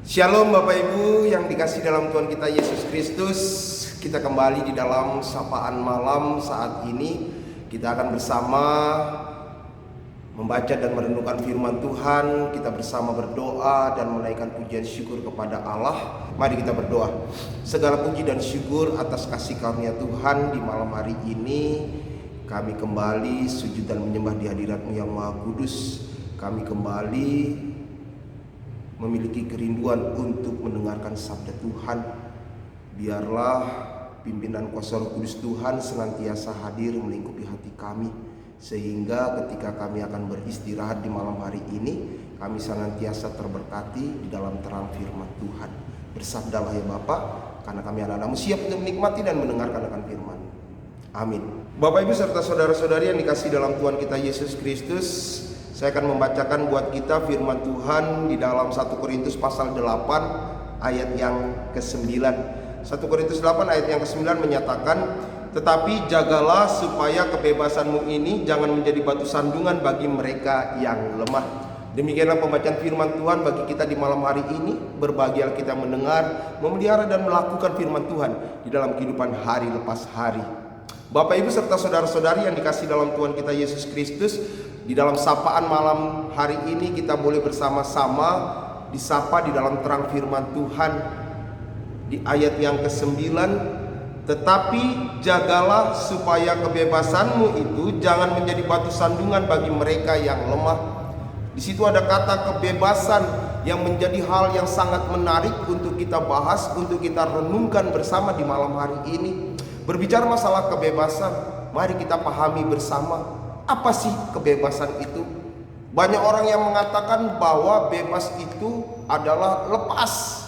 Shalom Bapak Ibu yang dikasih dalam Tuhan kita Yesus Kristus. Kita kembali di dalam sapaan malam saat ini. Kita akan bersama membaca dan merenungkan firman Tuhan. Kita bersama berdoa dan menaikkan pujian syukur kepada Allah. Mari kita berdoa. Segala puji dan syukur atas kasih karunia Tuhan di malam hari ini. Kami kembali sujud dan menyembah di hadirat-Mu yang Maha Kudus. Kami kembali memiliki kerinduan untuk mendengarkan sabda Tuhan. Biarlah pimpinan kuasa Roh Kudus Tuhan senantiasa hadir melingkupi hati kami, sehingga ketika kami akan beristirahat di malam hari ini, kami senantiasa terberkati di dalam terang firman Tuhan. Bersabdalah ya Bapa, karena kami anak-anak-Mu siap untuk menikmati dan mendengarkan akan firman. Amin. Bapak Ibu serta saudara-saudari yang dikasih dalam Tuhan kita Yesus Kristus, saya akan membacakan buat kita firman Tuhan di dalam 1 Korintus pasal 8 ayat yang ke-9. 1 Korintus 8 ayat yang ke-9 menyatakan, "Tetapi jagalah supaya kebebasanmu ini jangan menjadi batu sandungan bagi mereka yang lemah." Demikianlah pembacaan firman Tuhan bagi kita di malam hari ini. Berbahagialah kita mendengar, memelihara dan melakukan firman Tuhan di dalam kehidupan hari lepas hari. Bapak Ibu serta saudara-saudari yang dikasih dalam Tuhan kita Yesus Kristus, di dalam sapaan malam hari ini kita boleh bersama-sama disapa di dalam terang firman Tuhan di ayat yang ke-9. "Tetapi jagalah supaya kebebasanmu itu jangan menjadi batu sandungan bagi mereka yang lemah." Di situ ada kata kebebasan yang menjadi hal yang sangat menarik untuk kita bahas, untuk kita renungkan bersama di malam hari ini. Berbicara masalah kebebasan, mari kita pahami bersama, apa sih kebebasan itu? Banyak orang yang mengatakan bahwa bebas itu adalah lepas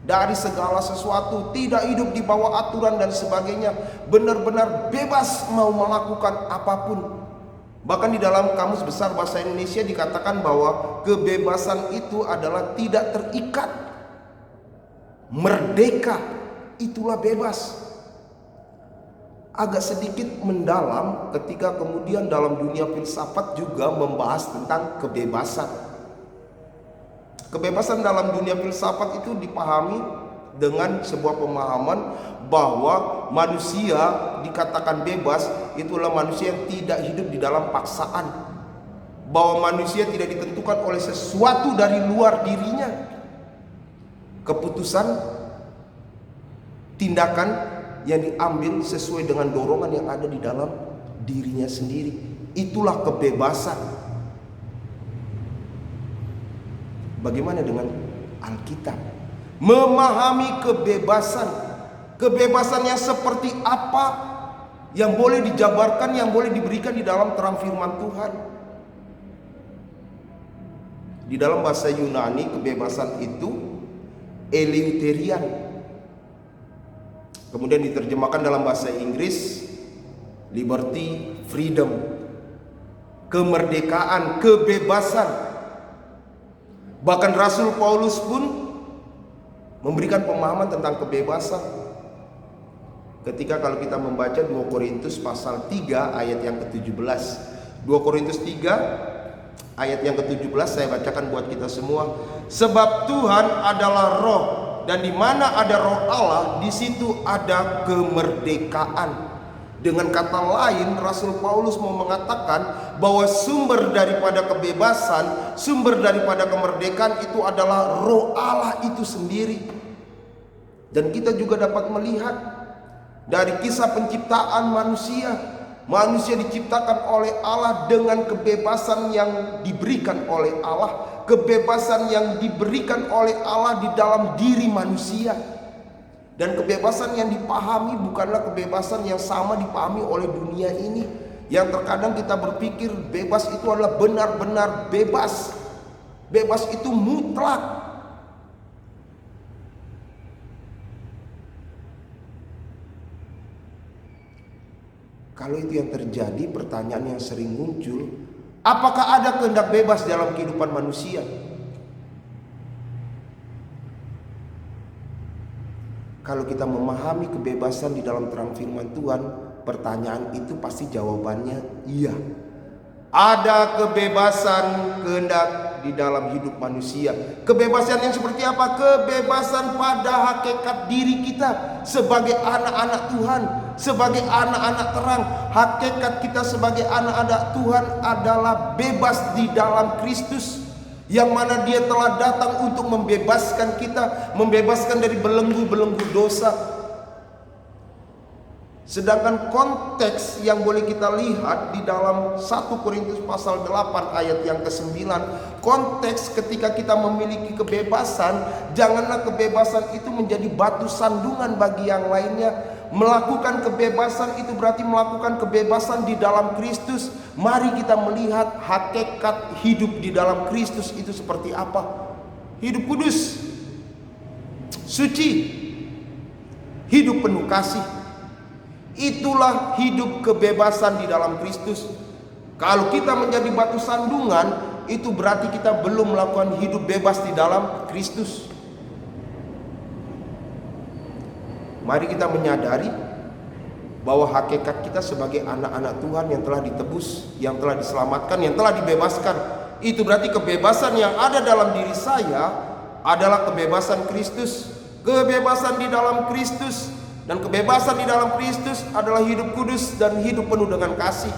dari segala sesuatu, tidak hidup di bawah aturan dan sebagainya, benar-benar bebas mau melakukan apapun. Bahkan di dalam Kamus Besar Bahasa Indonesia dikatakan bahwa kebebasan itu adalah tidak terikat, merdeka, itulah bebas. Agak sedikit mendalam ketika kemudian dalam dunia filsafat juga membahas tentang kebebasan. Kebebasan dalam dunia filsafat itu dipahami dengan sebuah pemahaman bahwa manusia dikatakan bebas itulah manusia yang tidak hidup di dalam paksaan, bahwa manusia tidak ditentukan oleh sesuatu dari luar dirinya, keputusan, tindakan yang diambil sesuai dengan dorongan yang ada di dalam dirinya sendiri. Itulah kebebasan. Bagaimana dengan Alkitab? Memahami kebebasan. Kebebasannya seperti apa yang boleh dijabarkan, yang boleh diberikan di dalam terang firman Tuhan. Di dalam bahasa Yunani kebebasan itu eleutherian. Kemudian diterjemahkan dalam bahasa Inggris liberty, freedom, kemerdekaan, kebebasan. Bahkan Rasul Paulus pun memberikan pemahaman tentang kebebasan. Ketika kalau kita membaca 2 Korintus pasal 3 ayat yang ke-17. 2 Korintus 3 ayat yang ke-17 saya bacakan buat kita semua. "Sebab Tuhan adalah roh, dan di mana ada roh Allah, di situ ada kemerdekaan." Dengan kata lain, Rasul Paulus mau mengatakan bahwa sumber daripada kebebasan, sumber daripada kemerdekaan itu adalah roh Allah itu sendiri. Dan kita juga dapat melihat dari kisah penciptaan manusia. Manusia diciptakan oleh Allah dengan kebebasan yang diberikan oleh Allah, kebebasan yang diberikan oleh Allah di dalam diri manusia. Dan kebebasan yang dipahami bukanlah kebebasan yang sama dipahami oleh dunia ini, yang terkadang kita berpikir bebas itu adalah benar-benar bebas. Bebas itu mutlak. Kalau itu yang terjadi, pertanyaan yang sering muncul, apakah ada kehendak bebas dalam kehidupan manusia? Kalau kita memahami kebebasan di dalam terang firman Tuhan, pertanyaan itu pasti jawabannya iya. Ada kebebasan kehendak di dalam hidup manusia. Kebebasan yang seperti apa? Kebebasan pada hakikat diri kita sebagai anak-anak Tuhan, sebagai anak-anak terang. Hakikat kita sebagai anak-anak Tuhan adalah bebas di dalam Kristus, yang mana Dia telah datang untuk membebaskan kita, membebaskan dari belenggu-belenggu dosa. Sedangkan konteks yang boleh kita lihat di dalam 1 Korintus pasal 8 ayat yang ke-9, konteks ketika kita memiliki kebebasan, janganlah kebebasan itu menjadi batu sandungan bagi yang lainnya. Melakukan kebebasan itu berarti melakukan kebebasan di dalam Kristus. Mari kita melihat hakikat hidup di dalam Kristus itu seperti apa. Hidup kudus, suci, hidup penuh kasih. Itulah hidup kebebasan di dalam Kristus. Kalau kita menjadi batu sandungan, itu berarti kita belum melakukan hidup bebas di dalam Kristus. Mari kita menyadari bahwa hakikat kita sebagai anak-anak Tuhan yang telah ditebus, yang telah diselamatkan, yang telah dibebaskan. Itu berarti kebebasan yang ada dalam diri saya adalah kebebasan Kristus. Kebebasan di dalam Kristus. Dan kebebasan di dalam Kristus adalah hidup kudus dan hidup penuh dengan kasih.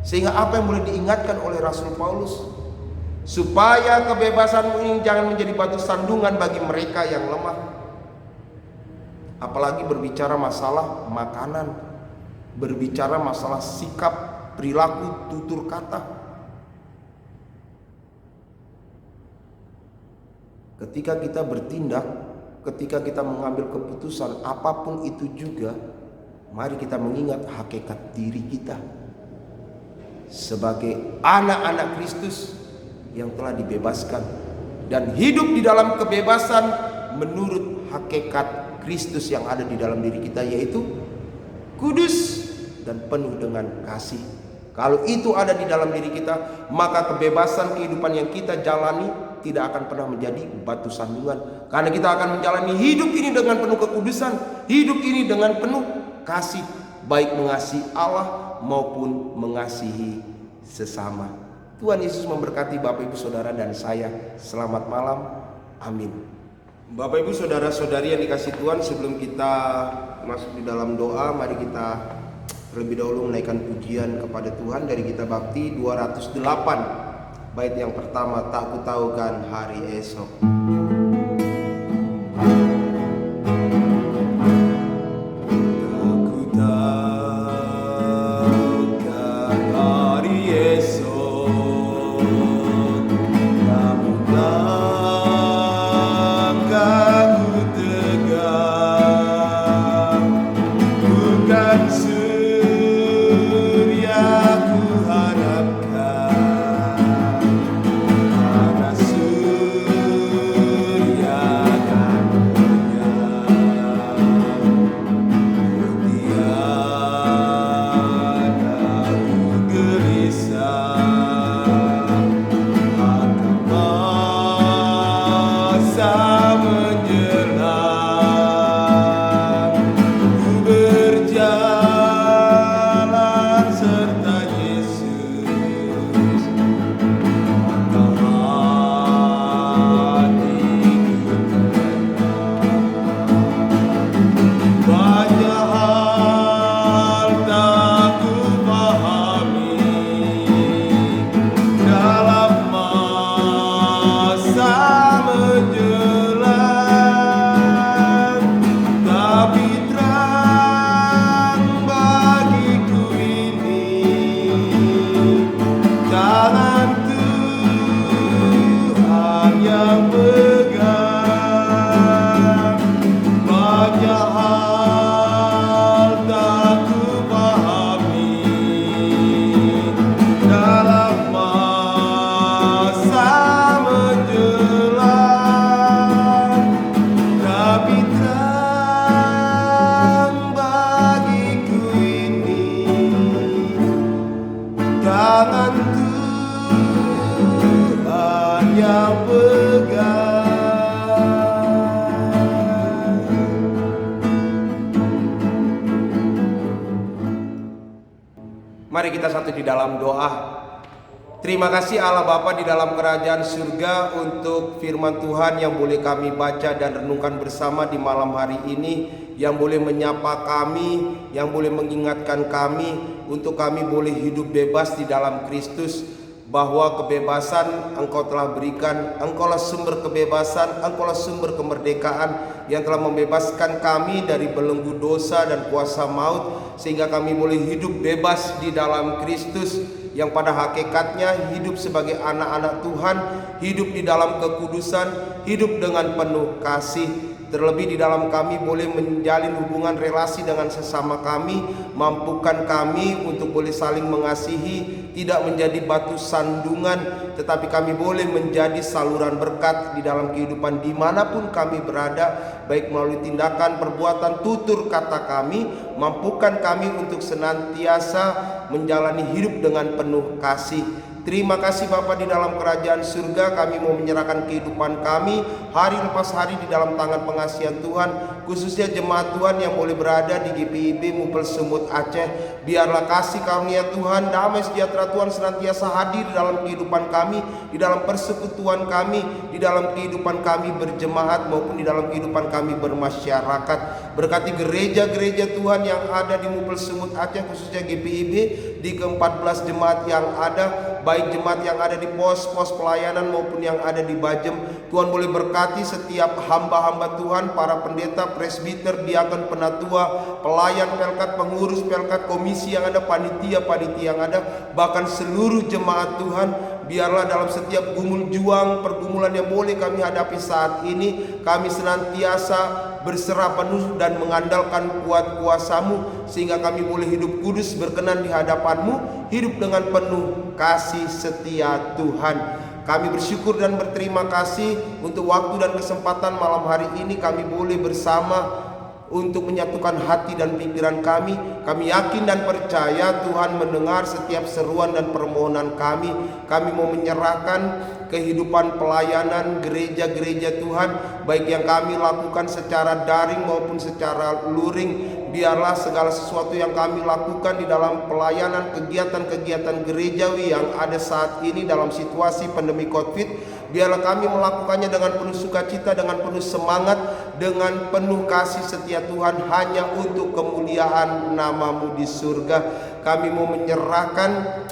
Sehingga apa yang boleh diingatkan oleh Rasul Paulus, supaya kebebasanmu ini jangan menjadi batu sandungan bagi mereka yang lemah. Apalagi berbicara masalah makanan, berbicara masalah sikap, perilaku, tutur kata. Ketika kita bertindak, ketika kita mengambil keputusan apapun itu juga, mari kita mengingat hakikat diri kita sebagai anak-anak Kristus yang telah dibebaskan dan hidup di dalam kebebasan menurut hakikat Kristus yang ada di dalam diri kita, yaitu kudus dan penuh dengan kasih. Kalau itu ada di dalam diri kita, maka kebebasan kehidupan yang kita jalani tidak akan pernah menjadi batu sandungan. Karena kita akan menjalani hidup ini dengan penuh kekudusan, hidup ini dengan penuh kasih, baik mengasihi Allah maupun mengasihi sesama. Tuhan Yesus memberkati Bapak Ibu Saudara dan saya. Selamat malam. Amin. Bapak Ibu Saudara-saudari yang dikasih Tuhan, sebelum kita masuk di dalam doa, mari kita terlebih dahulu menaikkan pujian kepada Tuhan dari Gita Bakti 208. Bait yang pertama, tak ku tahu kan hari esok. Mari kita satu di dalam doa. Terima kasih Allah Bapa di dalam kerajaan surga untuk firman Tuhan yang boleh kami baca dan renungkan bersama di malam hari ini, yang boleh menyapa kami, yang boleh mengingatkan kami untuk kami boleh hidup bebas di dalam Kristus, bahwa kebebasan Engkau telah berikan. Engkaulah sumber kebebasan, Engkaulah sumber kemerdekaan yang telah membebaskan kami dari belenggu dosa dan kuasa maut, sehingga kami boleh hidup bebas di dalam Kristus, yang pada hakikatnya hidup sebagai anak-anak Tuhan, hidup di dalam kekudusan, hidup dengan penuh kasih. Terlebih di dalam kami boleh menjalin hubungan relasi dengan sesama kami, mampukan kami untuk boleh saling mengasihi, tidak menjadi batu sandungan, tetapi kami boleh menjadi saluran berkat di dalam kehidupan dimanapun kami berada, baik melalui tindakan, perbuatan, tutur kata kami. Mampukan kami untuk senantiasa menjalani hidup dengan penuh kasih. Terima kasih Bapa di dalam kerajaan surga. Kami mau menyerahkan kehidupan kami hari lepas hari di dalam tangan pengasihan Tuhan, khususnya jemaat Tuhan yang boleh berada di GPIB Mupel Sumut Aceh. Biarlah kasih karunia Tuhan, damai sejahtera Tuhan senantiasa hadir di dalam kehidupan kami, di dalam persekutuan kami, di dalam kehidupan kami berjemaat maupun di dalam kehidupan kami bermasyarakat. Berkati gereja-gereja Tuhan yang ada di Mupel Sumut Aceh, khususnya GPIB, di ke-14 jemaat yang ada, baik jemaat yang ada di pos-pos pelayanan maupun yang ada di Bajem. Tuhan boleh berkati setiap hamba-hamba Tuhan, para pendeta, presbiter, diakon, penatua, pelayan pelkat, pengurus pelkat, komisi yang ada, panitia-panitia yang ada, bahkan seluruh jemaat Tuhan. Biarlah dalam setiap gumul juang, pergumulan yang boleh kami hadapi saat ini, kami senantiasa berserah penuh dan mengandalkan kuat kuasa-Mu, sehingga kami boleh hidup kudus berkenan di hadapan-Mu, hidup dengan penuh kasih setia Tuhan. Kami bersyukur dan berterima kasih untuk waktu dan kesempatan malam hari ini kami boleh bersama untuk menyatukan hati dan pikiran kami. Kami yakin dan percaya Tuhan mendengar setiap seruan dan permohonan kami. Kami mau menyerahkan kehidupan pelayanan gereja-gereja Tuhan, baik yang kami lakukan secara daring maupun secara luring. Biarlah segala sesuatu yang kami lakukan di dalam pelayanan, kegiatan-kegiatan gerejawi yang ada saat ini dalam situasi pandemi COVID, biarlah kami melakukannya dengan penuh sukacita, dengan penuh semangat, dengan penuh kasih setia Tuhan, hanya untuk kemuliaan nama-Mu di surga. Kami mau menyerahkan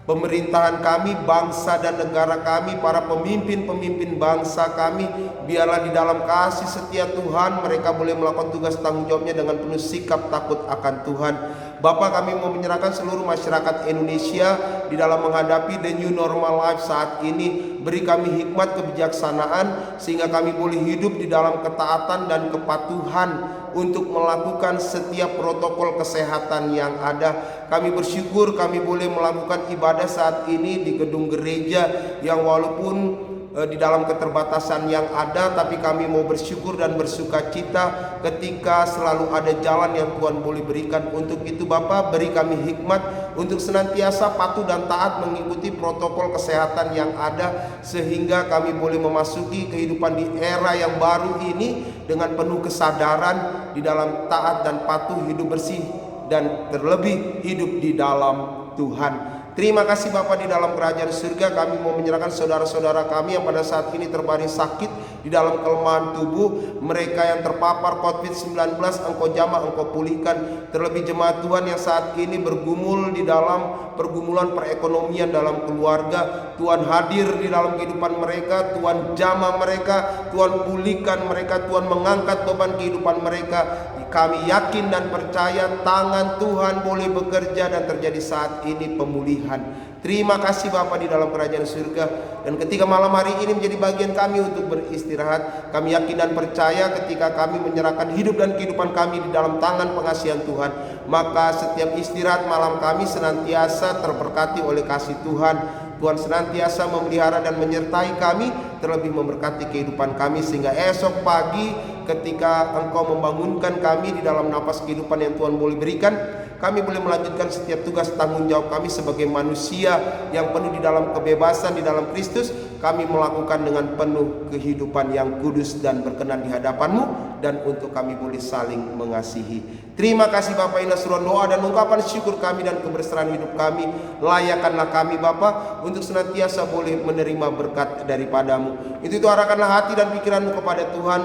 pemerintahan kami, bangsa dan negara kami, para pemimpin-pemimpin bangsa kami. Biarlah di dalam kasih setia Tuhan mereka boleh melakukan tugas tanggung jawabnya dengan penuh sikap takut akan Tuhan. Bapa, kami mau menyerahkan seluruh masyarakat Indonesia di dalam menghadapi the new normal life saat ini. Beri kami hikmat kebijaksanaan sehingga kami boleh hidup di dalam ketaatan dan kepatuhan untuk melakukan setiap protokol kesehatan yang ada. Kami bersyukur kami boleh melakukan ibadah saat ini di gedung gereja yang walaupun di dalam keterbatasan yang ada, tapi kami mau bersyukur dan bersuka cita ketika selalu ada jalan yang Tuhan boleh berikan. Untuk itu Bapa, beri kami hikmat untuk senantiasa patuh dan taat mengikuti protokol kesehatan yang ada, sehingga kami boleh memasuki kehidupan di era yang baru ini dengan penuh kesadaran di dalam taat dan patuh, hidup bersih, dan terlebih hidup di dalam Tuhan. Terima kasih Bapa di dalam kerajaan surga. Kami mau menyerahkan saudara-saudara kami yang pada saat ini terbaring sakit di dalam kelemahan tubuh. Mereka yang terpapar COVID-19, Engkau jamah, Engkau pulihkan. Terlebih jemaat Tuhan yang saat ini bergumul di dalam pergumulan perekonomian dalam keluarga, Tuhan hadir di dalam kehidupan mereka. Tuhan jamah mereka, Tuhan pulihkan mereka, Tuhan mengangkat beban kehidupan mereka. Kami yakin dan percaya tangan Tuhan boleh bekerja dan terjadi saat ini pemulihan. Terima kasih Bapa di dalam kerajaan surga. Dan ketika malam hari ini menjadi bagian kami untuk beristirahat, kami yakin dan percaya ketika kami menyerahkan hidup dan kehidupan kami di dalam tangan pengasihan Tuhan, maka setiap istirahat malam kami senantiasa terberkati oleh kasih Tuhan. Tuhan senantiasa memelihara dan menyertai kami, terlebih memberkati kehidupan kami, sehingga esok pagi ketika Engkau membangunkan kami di dalam napas kehidupan yang Tuhan boleh berikan, kami boleh melanjutkan setiap tugas tanggung jawab kami sebagai manusia yang penuh di dalam kebebasan di dalam Kristus. Kami melakukan dengan penuh kehidupan yang kudus dan berkenan di hadapan-Mu, dan untuk kami boleh saling mengasihi. Terima kasih Bapa, inilah seruan doa dan ungkapan syukur kami dan kebersihan hidup kami. Layakkanlah kami Bapa untuk senantiasa boleh menerima berkat daripada-Mu. Itu arahkanlah hati dan pikiran-Mu kepada Tuhan,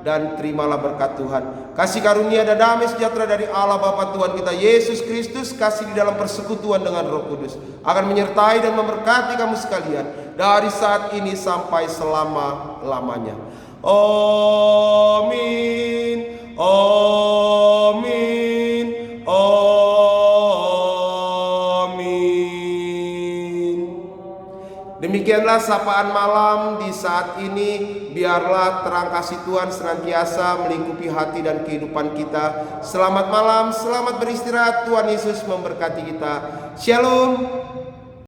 dan terimalah berkat Tuhan. Kasih karunia dan damai sejahtera dari Allah Bapa Tuhan kita Yesus Kristus, kasih di dalam persekutuan dengan Roh Kudus akan menyertai dan memberkati kamu sekalian dari saat ini sampai selama-lamanya. Amin. Amin. Amin. Demikianlah sapaan malam di saat ini. Biarlah terang kasih Tuhan senantiasa melingkupi hati dan kehidupan kita. Selamat malam, selamat beristirahat. Tuhan Yesus memberkati kita. Shalom.